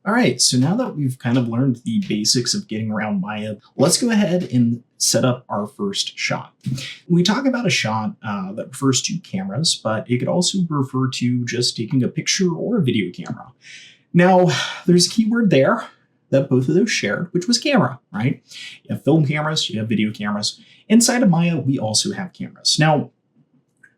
All right, so now that we've kind of learned the basics of getting around Maya, let's go ahead and set up our first shot. We talk about a shot that refers to cameras, but it could also refer to just taking a picture or a video camera. Now, there's a keyword there that both of those shared, which was camera, right? You have film cameras, you have video cameras. Inside of Maya, we also have cameras. Now,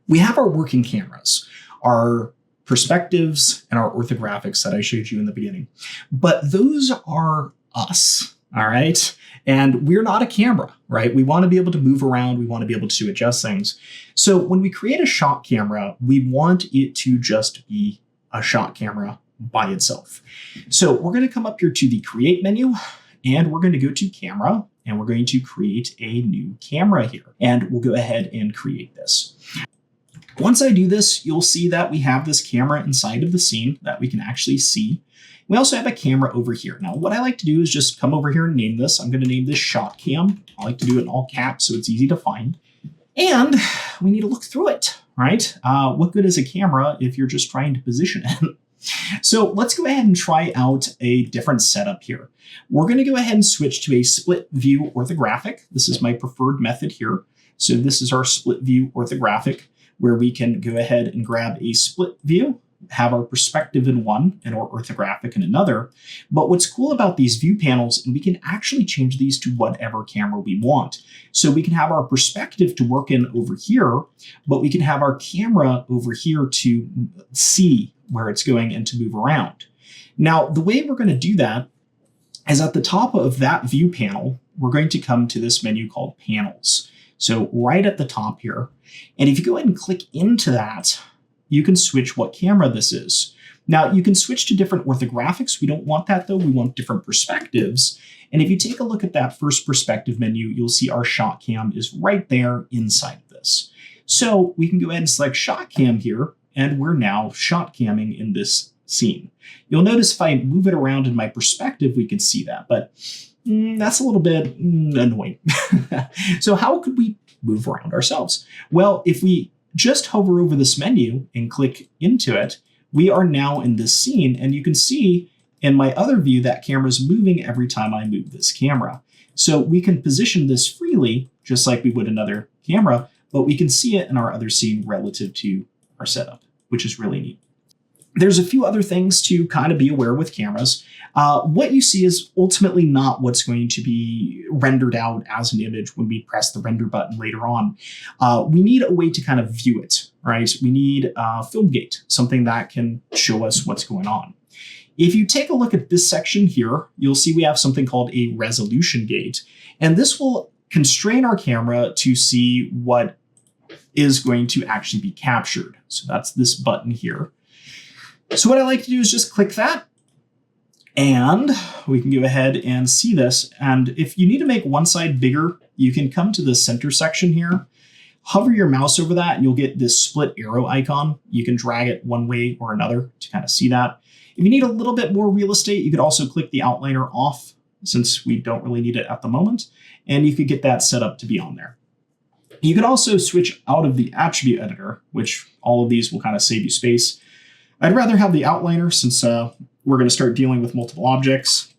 we have our working cameras, our perspectives, and our orthographics that I showed you in the beginning. But those are us, all right? And we're not a camera, right? We want to be able to move around. We want to be able to adjust things. So when we create a shot camera, we want it to just be a shot camera by itself. So we're going to come up here to the Create menu, and we're going to go to Camera, and we're going to create a new camera here. And we'll go ahead and create this. Once I do this, you'll see that we have this camera inside of the scene that we can actually see. We also have a camera over here. Now, what I like to do is just come over here and name this. I'm going to name this Shot Cam. I like to do it in all caps so it's easy to find. And we need to look through it, right? What good is a camera if you're just trying to position it? So let's go ahead and try out a different setup here. We're going to go ahead and switch to a split view orthographic. This is my preferred method here. So this is our split view orthographic, where we can go ahead and grab a split view, have our perspective in one and our orthographic in another. But what's cool about these view panels, and we can actually change these to whatever camera we want. So we can have our perspective to work in over here, but we can have our camera over here to see where it's going and to move around. Now, the way we're going to do that is at the top of that view panel, we're going to come to this menu called Panels. So right at the top here. And if you go ahead and click into that, you can switch what camera this is. Now you can switch to different orthographics. We don't want that though. We want different perspectives. And if you take a look at that first perspective menu, you'll see our shot cam is right there inside of this. So we can go ahead and select shot cam here, and we're now shot camming in this scene. You'll notice if I move it around in my perspective, we can see that, but that's a little bit annoying. So how could we move around ourselves? Well, if we just hover over this menu and click into it, we are now in this scene, and you can see in my other view that camera's moving every time I move this camera. So we can position this freely, just like we would another camera, but we can see it in our other scene relative to our setup, which is really neat. There's a few other things to kind of be aware with cameras. What you see is ultimately not what's going to be rendered out as an image when we press the render button later on. We need a way to kind of view it, right? We need a film gate, something that can show us what's going on. If you take a look at this section here, you'll see we have something called a resolution gate, and this will constrain our camera to see what is going to actually be captured. So that's this button here. So what I like to do is just click that, and we can go ahead and see this. And if you need to make one side bigger, you can come to the center section here, hover your mouse over that, and you'll get this split arrow icon. You can drag it one way or another to kind of see that. If you need a little bit more real estate, you could also click the outliner off, since we don't really need it at the moment, and you could get that set up to be on there. You can also switch out of the attribute editor, which all of these will kind of save you space. I'd rather have the outliner since we're going to start dealing with multiple objects,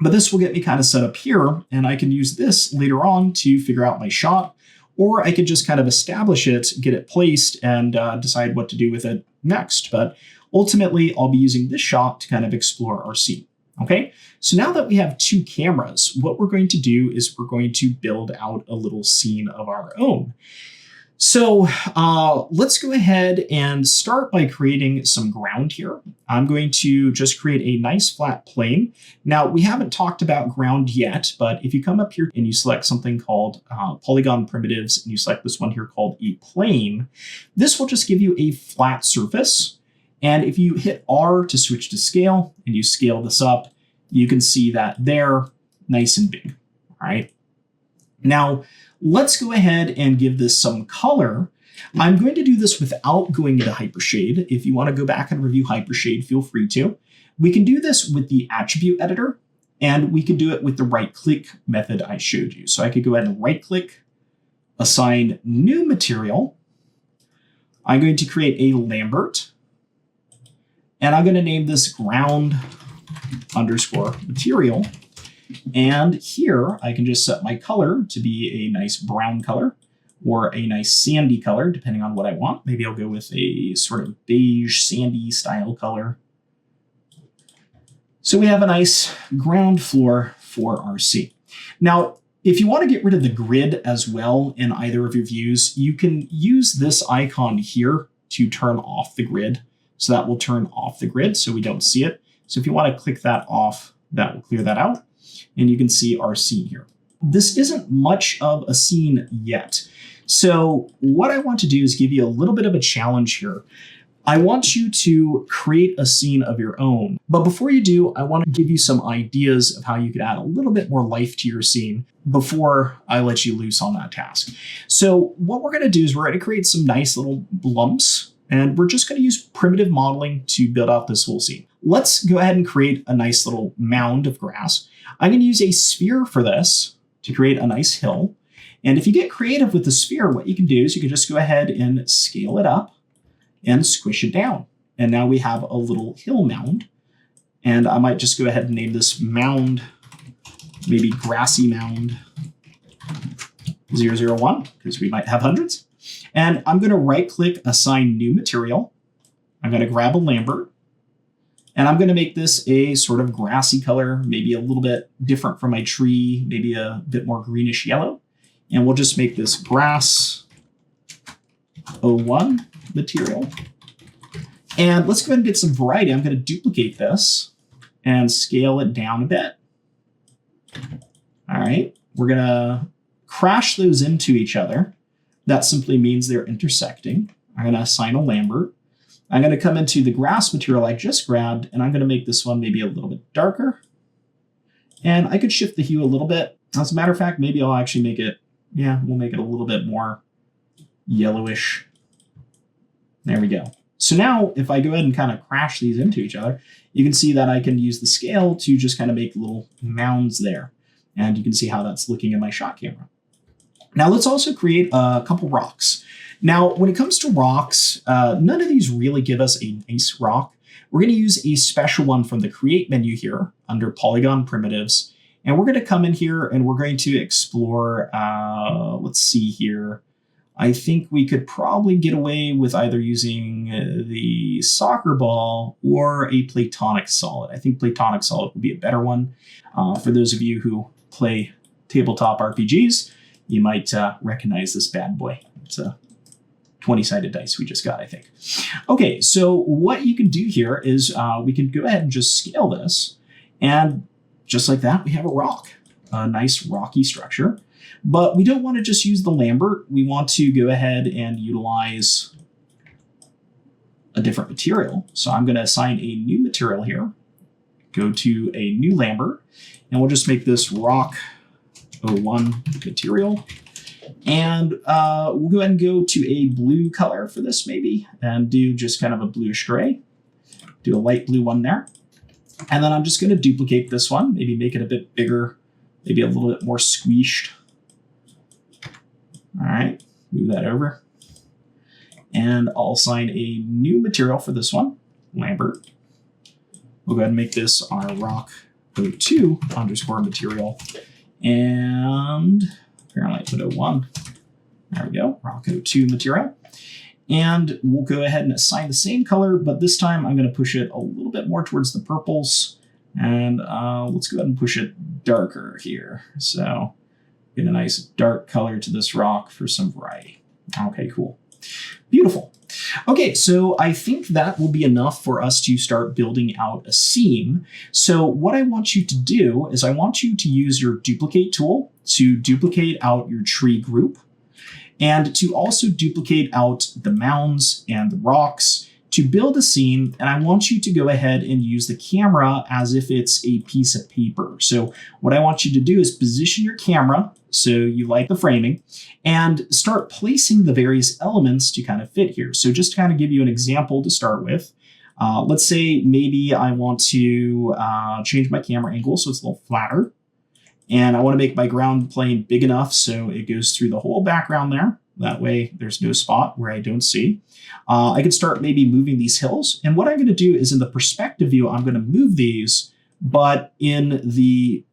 but this will get me kind of set up here, and I can use this later on to figure out my shot, or I could just kind of establish it, get it placed, and decide what to do with it next. But ultimately, I'll be using this shot to kind of explore our scene. Okay, so now that we have two cameras, what we're going to do is we're going to build out a little scene of our own. So let's go ahead and start by creating some ground here. I'm going to just create a nice flat plane. Now, we haven't talked about ground yet, but if you come up here and you select something called polygon primitives, and you select this one here called a plane, this will just give you a flat surface. And if you hit R to switch to scale and you scale this up, you can see that they're nice and big, all right? Now, let's go ahead and give this some color. I'm going to do this without going into Hypershade. If you want to go back and review Hypershade, feel free to. We can do this with the attribute editor, and we can do it with the right-click method I showed you. So I could go ahead and right-click, assign new material. I'm going to create a Lambert, and I'm going to name this ground underscore material. And here I can just set my color to be a nice brown color or a nice sandy color, depending on what I want. Maybe I'll go with a sort of beige sandy style color. So we have a nice ground floor for our scene. Now, if you want to get rid of the grid as well in either of your views, you can use this icon here to turn off the grid. So that will turn off the grid so we don't see it. So if you want to click that off, that will clear that out. And you can see our scene here. This isn't much of a scene yet. So what I want to do is give you a little bit of a challenge here. I want you to create a scene of your own. But before you do, I want to give you some ideas of how you could add a little bit more life to your scene before I let you loose on that task. So what we're going to do is we're going to create some nice little lumps, and we're just going to use primitive modeling to build out this whole scene. Let's go ahead and create a nice little mound of grass. I'm going to use a sphere for this to create a nice hill. And if you get creative with the sphere, what you can do is you can just go ahead and scale it up and squish it down. And now we have a little hill mound. And I might just go ahead and name this mound, maybe grassy mound 001, because we might have hundreds. And I'm going to right click, assign new material. I'm going to grab a Lambert. And I'm going to make this a sort of grassy color, maybe a little bit different from my tree, maybe a bit more greenish yellow. And we'll just make this grass 01 material. And let's go ahead and get some variety. I'm going to duplicate this and scale it down a bit. All right, we're going to crash those into each other. That simply means they're intersecting. I'm going to assign a Lambert. I'm going to come into the grass material I just grabbed, and I'm going to make this one maybe a little bit darker. And I could shift the hue a little bit. As a matter of fact, maybe I'll actually make it, we'll make it a little bit more yellowish. There we go. So now if I go ahead and kind of crash these into each other, you can see that I can use the scale to just kind of make little mounds there. And you can see how that's looking in my shot camera. Now let's also create a couple rocks. Now, when it comes to rocks, none of these really give us a nice rock. We're going to use a special one from the Create menu here under Polygon Primitives. And we're going to come in here and we're going to explore, let's see here. I think we could probably get away with either using the soccer ball or a platonic solid. I think platonic solid would be a better one. For those of you who play tabletop RPGs, you might recognize this bad boy. It's a 20-sided dice we just got, I think. Okay, so what you can do here is we can go ahead and just scale this. And just like that, we have a rock, a nice rocky structure. But we don't want to just use the Lambert. We want to go ahead and utilize a different material. So I'm going to assign a new material here. Go to a new Lambert. And we'll just make this rock 01 material. And we'll go ahead and go to a blue color for this maybe, and do just kind of a bluish gray. Do a light blue one there. And then I'm just going to duplicate this one, maybe make it a bit bigger, maybe a little bit more squeezed. All right, move that over. And I'll assign a new material for this one, Lambert. We'll go ahead and make this our rock 02 underscore material. And apparently I put 01. There we go, rock 02 material. And we'll go ahead and assign the same color, but this time I'm going to push it a little bit more towards the purples. And let's go ahead and push it darker here. So get a nice dark color to this rock for some variety. Okay, cool. Beautiful. Okay, so I think that will be enough for us to start building out a scene. So what I want you to do is I want you to use your duplicate tool to duplicate out your tree group, and to also duplicate out the mounds and the rocks to build a scene. And I want you to go ahead and use the camera as if it's a piece of paper. So what I want you to do is position your camera so you like the framing, and start placing the various elements to kind of fit here. So just to kind of give you an example to start with, let's say maybe I want to change my camera angle so it's a little flatter. And I want to make my ground plane big enough so it goes through the whole background there. That way there's no spot where I don't see. I could start maybe moving these hills. And what I'm going to do is in the perspective view, I'm going to move these But in the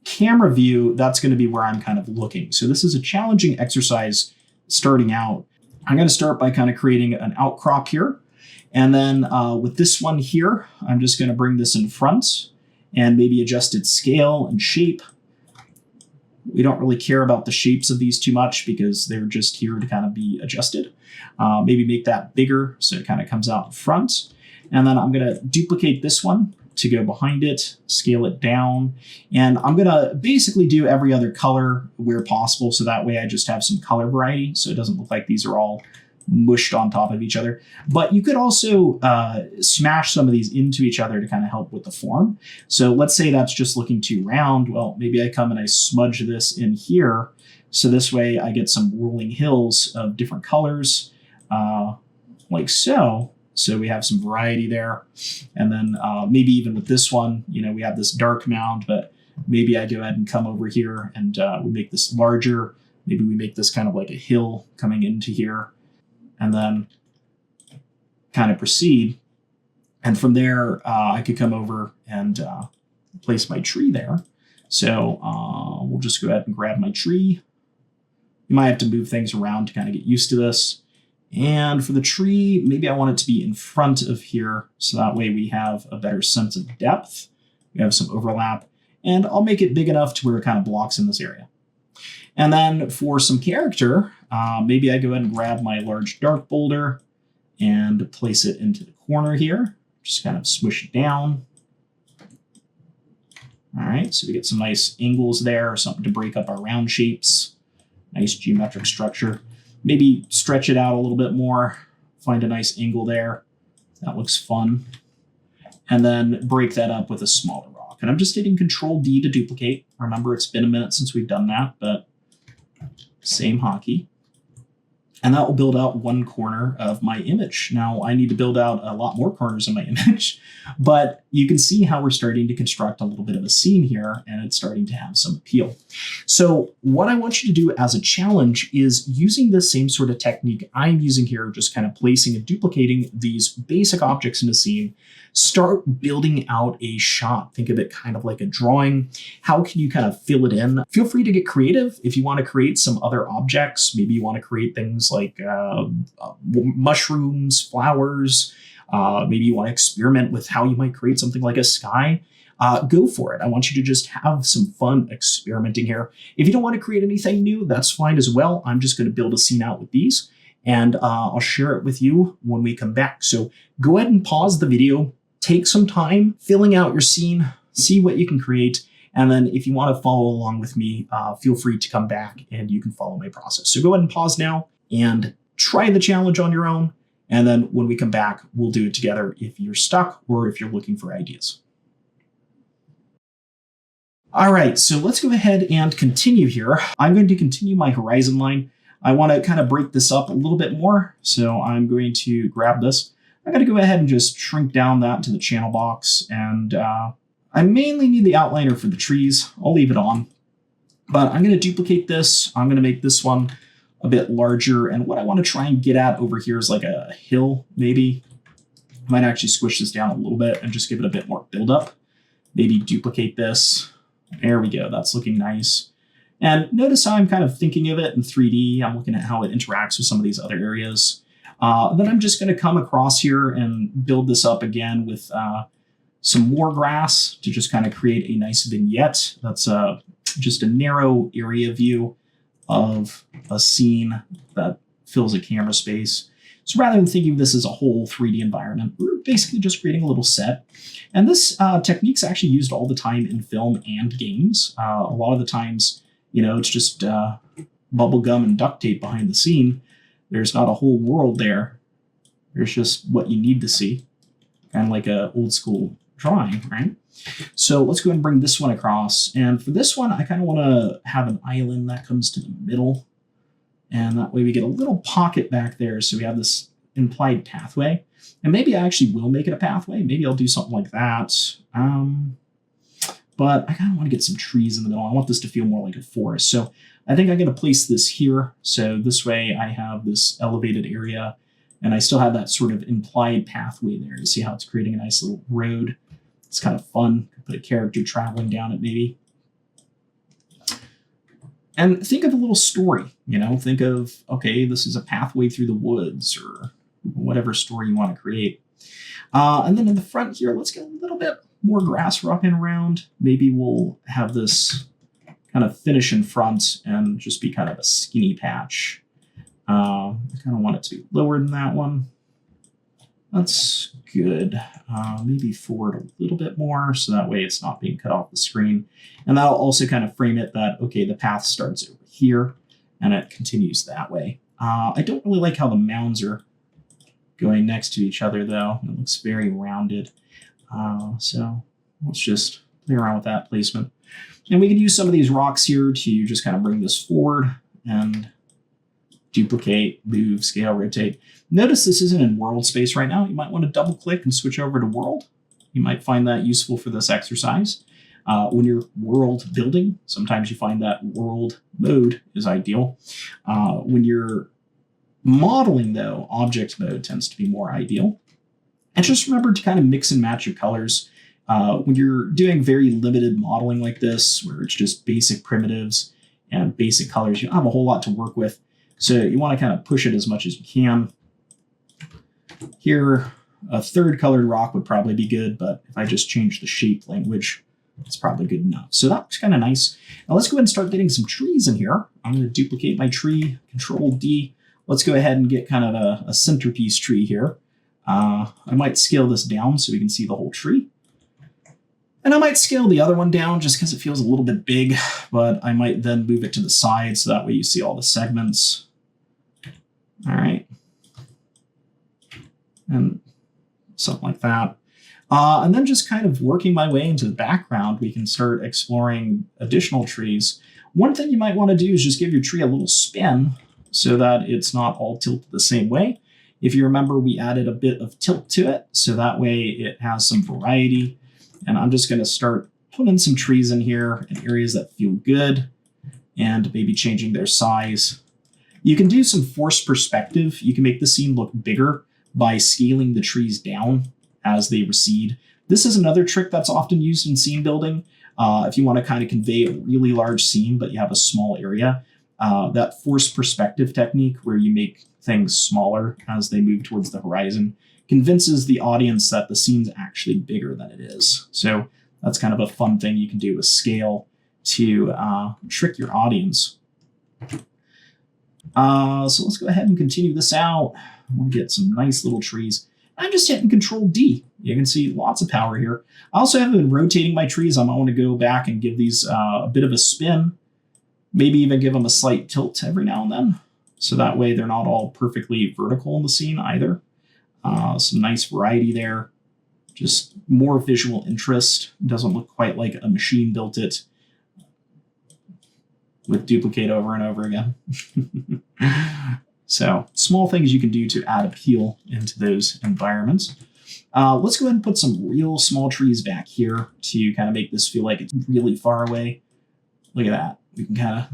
camera view, that's going to be where I'm kind of looking. So this is a challenging exercise starting out. I'm going to start by kind of creating an outcrop here. And then with this one here, I'm just going to bring this in front and maybe adjust its scale and shape. We don't really care about the shapes of these too much because they're just here to kind of be adjusted. Maybe make that bigger so it kind of comes out in front. And then I'm going to duplicate this one to go behind it, scale it down. And I'm going to basically do every other color where possible. So that way I just have some color variety. So it doesn't look like these are all mushed on top of each other. But you could also smash some of these into each other to kind of help with the form. So let's say that's just looking too round. Well, maybe I come and I smudge this in here. So this way I get some rolling hills of different colors like so. So we have some variety there. And then maybe even with this one, we have this dark mound, but maybe I go ahead and come over here and we make this larger. Maybe we make this kind of like a hill coming into here and then kind of proceed. And from there, I could come over and place my tree there. So we'll just go ahead and grab my tree. You might have to move things around to kind of get used to this. And for the tree, maybe I want it to be in front of here. So that way we have a better sense of depth. We have some overlap. And I'll make it big enough to where it kind of blocks in this area. And then for some character, maybe I go ahead and grab my large dark boulder and place it into the corner here. Just kind of smush it down. All right, so we get some nice angles there, something to break up our round shapes. Nice geometric structure. Maybe stretch it out a little bit more, find a nice angle there. That looks fun. And then break that up with a smaller rock. And I'm just hitting Control D to duplicate. Remember, it's been a minute since we've done that, but same hotkey. And that will build out one corner of my image. Now I need to build out a lot more corners in my image, but you can see how we're starting to construct a little bit of a scene here and it's starting to have some appeal. So what I want you to do as a challenge is using the same sort of technique I'm using here, just kind of placing and duplicating these basic objects in a scene. Start building out a shot. Think of it kind of like a drawing. How can you kind of fill it in? Feel free to get creative. If you want to create some other objects, maybe you want to create things like mushrooms, flowers. Maybe you want to experiment with how you might create something like a sky. Go for it. I want you to just have some fun experimenting here. If you don't want to create anything new, that's fine as well. I'm just going to build a scene out with these and I'll share it with you when we come back. So go ahead and pause the video. Take some time filling out your scene, see what you can create. And then if you want to follow along with me, feel free to come back and you can follow my process. So go ahead and pause now and try the challenge on your own. And then when we come back, we'll do it together if you're stuck or if you're looking for ideas. All right, so let's go ahead and continue here. I'm going to continue my horizon line. I want to kind of break this up a little bit more. So I'm going to grab this. I'm going to go ahead and just shrink down that to the channel box. And I mainly need the outliner for the trees. I'll leave it on. But I'm going to duplicate this. I'm going to make this one a bit larger. And what I want to try and get at over here is like a hill, maybe. I might actually squish this down a little bit and just give it a bit more buildup. Maybe duplicate this. There we go. That's looking nice. And notice how I'm kind of thinking of it in 3D. I'm looking at how it interacts with some of these other areas. Then I'm just going to come across here and build this up again with some more grass to just kind of create a nice vignette. That's just a narrow area view of a scene that fills a camera space. So rather than thinking of this as a whole 3D environment, we're basically just creating a little set. And this technique's actually used all the time in film and games. A lot of the times, it's just bubble gum and duct tape behind the scene. There's not a whole world there. There's just what you need to see. Kind of like a old school drawing, right? So let's go ahead and bring this one across. And for this one, I kind of want to have an island that comes to the middle. And that way we get a little pocket back there. So we have this implied pathway. And maybe I actually will make it a pathway. Maybe I'll do something like that. But I kind of want to get some trees in the middle. I want this to feel more like a forest. So I think I'm going to place this here. So this way I have this elevated area and I still have that sort of implied pathway there. You see how it's creating a nice little road. It's kind of fun. Put a character traveling down it maybe. And think of a little story, think of, okay, this is a pathway through the woods or whatever story you want to create. And then in the front here, let's get a little bit more grass rocking around. Maybe we'll have this kind of finish in front and just be kind of a skinny patch. I kind of want it to be lower than that one. That's good. Maybe forward a little bit more so that way it's not being cut off the screen. And that'll also kind of frame it that, okay, the path starts over here and it continues that way. I don't really like how the mounds are going next to each other though. It looks very rounded. So let's just play around with that placement. And we can use some of these rocks here to just kind of bring this forward and duplicate, move, scale, rotate. Notice this isn't in world space right now. You might want to double click and switch over to world. You might find that useful for this exercise. When you're world building, sometimes you find that world mode is ideal. When you're modeling though, object mode tends to be more ideal. And just remember to kind of mix and match your colors. When you're doing very limited modeling like this, where it's just basic primitives and basic colors, you don't have a whole lot to work with. So you want to kind of push it as much as you can. Here, a third colored rock would probably be good, but if I just change the shape language, it's probably good enough. So that looks kind of nice. Now let's go ahead and start getting some trees in here. I'm going to duplicate my tree, Control D. Let's go ahead and get kind of a centerpiece tree here. I might scale this down so we can see the whole tree. And I might scale the other one down just because it feels a little bit big, but I might then move it to the side so that way you see all the segments. All right. And something like that. And then just kind of working my way into the background, we can start exploring additional trees. One thing you might want to do is just give your tree a little spin so that it's not all tilted the same way. If you remember, we added a bit of tilt to it, so that way it has some variety. And I'm just going to start putting some trees in here in areas that feel good and maybe changing their size. You can do some forced perspective. You can make the scene look bigger by scaling the trees down as they recede. This is another trick that's often used in scene building. If you want to kind of convey a really large scene, but you have a small area, that forced perspective technique where you make things smaller as they move towards the horizon convinces the audience that the scene's actually bigger than it is. So that's kind of a fun thing you can do with scale to trick your audience. So let's go ahead and continue this out. We'll get some nice little trees. I'm just hitting Control D. You can see lots of power here. I also have been rotating my trees. I might want to go back and give these a bit of a spin. Maybe even give them a slight tilt every now and then. So that way they're not all perfectly vertical in the scene either. Some nice variety there. Just more visual interest. It doesn't look quite like a machine built it with duplicate over and over again. So small things you can do to add appeal into those environments. Let's go ahead and put some real small trees back here to kind of make this feel like it's really far away. Look at that. We can kind of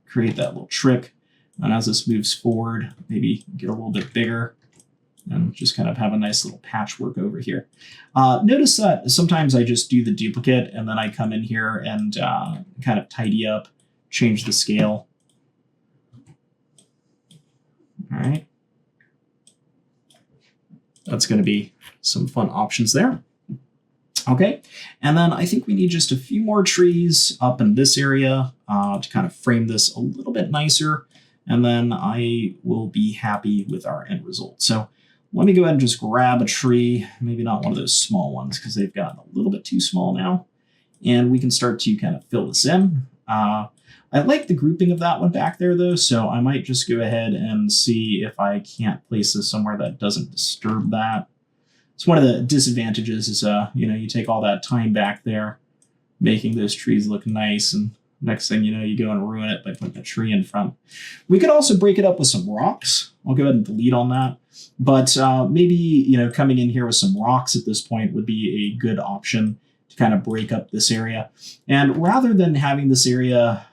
create that little trick. And as this moves forward, maybe get a little bit bigger and just kind of have a nice little patchwork over here. Notice that sometimes I just do the duplicate and then I come in here and kind of tidy up, change the scale. All right. That's going to be some fun options there. Okay. And then I think we need just a few more trees up in this area to kind of frame this a little bit nicer. And then I will be happy with our end result. So let me go ahead and just grab a tree, maybe not one of those small ones because they've gotten a little bit too small now. And we can start to kind of fill this in. I like the grouping of that one back there though, so I might just go ahead and see if I can't place this somewhere that doesn't disturb that. It's one of the disadvantages is, you take all that time back there, making those trees look nice, and next thing you know, you go and ruin it by putting a tree in front. We could also break it up with some rocks. I'll go ahead and delete on that. But maybe, coming in here with some rocks at this point would be a good option to kind of break up this area. And rather than having this area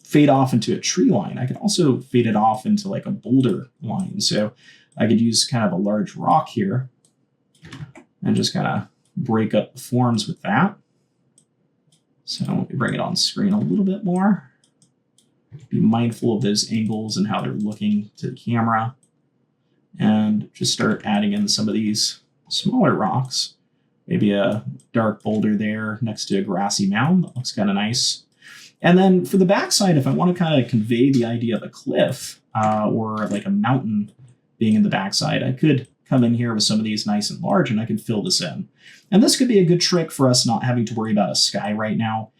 fade off into a tree line, I could also fade it off into like a boulder line. So I could use kind of a large rock here and just kind of break up the forms with that. So let me bring it on screen a little bit more. Be mindful of those angles and how they're looking to the camera. And just start adding in some of these smaller rocks. Maybe a dark boulder there next to a grassy mound. That looks kind of nice. And then for the backside, if I want to kind of convey the idea of a cliff or like a mountain being in the backside, I could come in here with some of these nice and large and I could fill this in. And this could be a good trick for us not having to worry about a sky right now.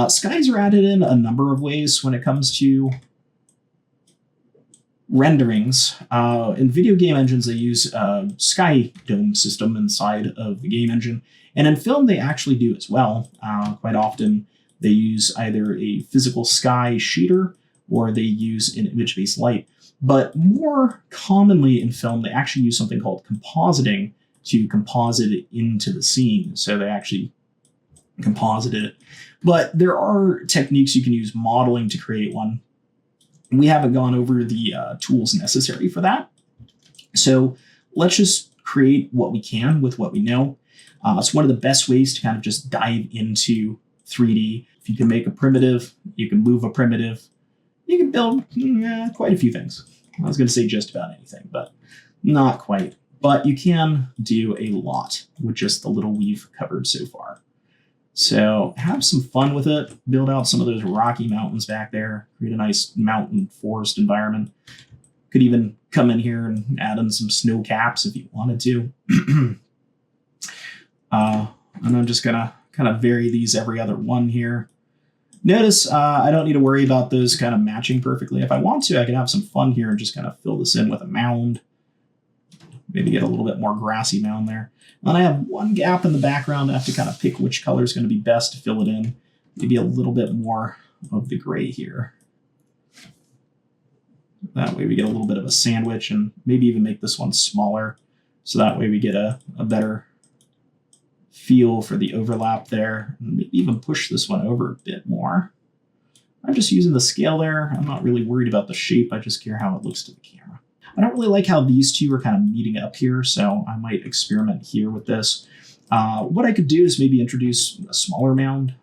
Skies are added in a number of ways when it comes to renderings. In video game engines, they use a sky dome system inside of the game engine. And in film, they actually do as well. Quite often, they use either a physical sky shader or they use an image-based light. But more commonly in film, they actually use something called compositing to composite it into the scene. So they actually composite it. But there are techniques you can use modeling to create one. We haven't gone over the tools necessary for that. So let's just create what we can with what we know. It's one of the best ways to kind of just dive into 3D. If you can make a primitive, you can move a primitive, you can build quite a few things. I was going to say just about anything, but not quite. But you can do a lot with just the little we've covered so far. So have some fun with it. Build out some of those rocky mountains back there. Create a nice mountain forest environment. Could even come in here and add in some snow caps if you wanted to. And I'm just going to kind of vary these every other one here. Notice I don't need to worry about those kind of matching perfectly. If I want to, I can have some fun here and just kind of fill this in with a mound. Maybe get a little bit more grassy mound there. And then I have one gap in the background. I have to kind of pick which color is going to be best to fill it in. Maybe a little bit more of the gray here. That way we get a little bit of a sandwich and maybe even make this one smaller. So that way we get a better feel for the overlap there. And maybe even push this one over a bit more. I'm just using the scale there. I'm not really worried about the shape. I just care how it looks to the camera. I don't really like how these two are kind of meeting up here, so I might experiment here with this. What I could do is maybe introduce a smaller mound.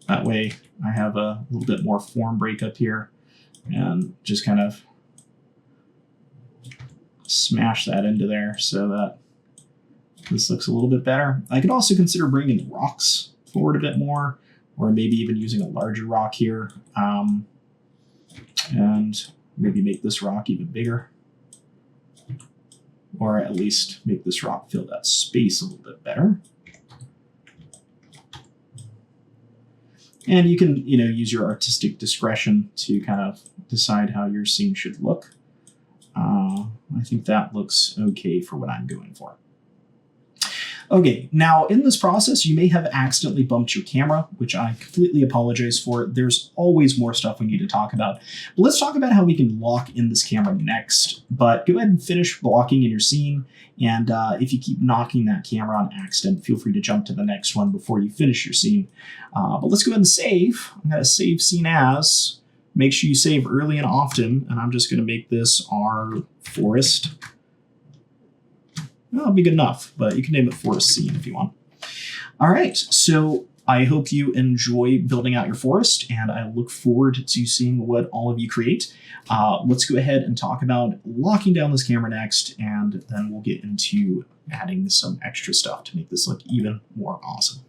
That way I have a little bit more form breakup here and just kind of smash that into there so that this looks a little bit better. I could also consider bringing the rocks forward a bit more, or maybe even using a larger rock here, and maybe make this rock even bigger. Or at least make this rock fill that space a little bit better. And you can, use your artistic discretion to kind of decide how your scene should look. I think that looks okay for what I'm going for. Okay, now in this process, you may have accidentally bumped your camera, which I completely apologize for. There's always more stuff we need to talk about. But let's talk about how we can lock in this camera next. But go ahead and finish blocking in your scene. And if you keep knocking that camera on accident, feel free to jump to the next one before you finish your scene. But let's go ahead and save. I'm going to save scene as. Make sure you save early and often. And I'm just going to make this our forest. That'll be good enough, but you can name it forest scene if you want. All right, so I hope you enjoy building out your forest, and I look forward to seeing what all of you create. Let's go ahead and talk about locking down this camera next, and then we'll get into adding some extra stuff to make this look even more awesome.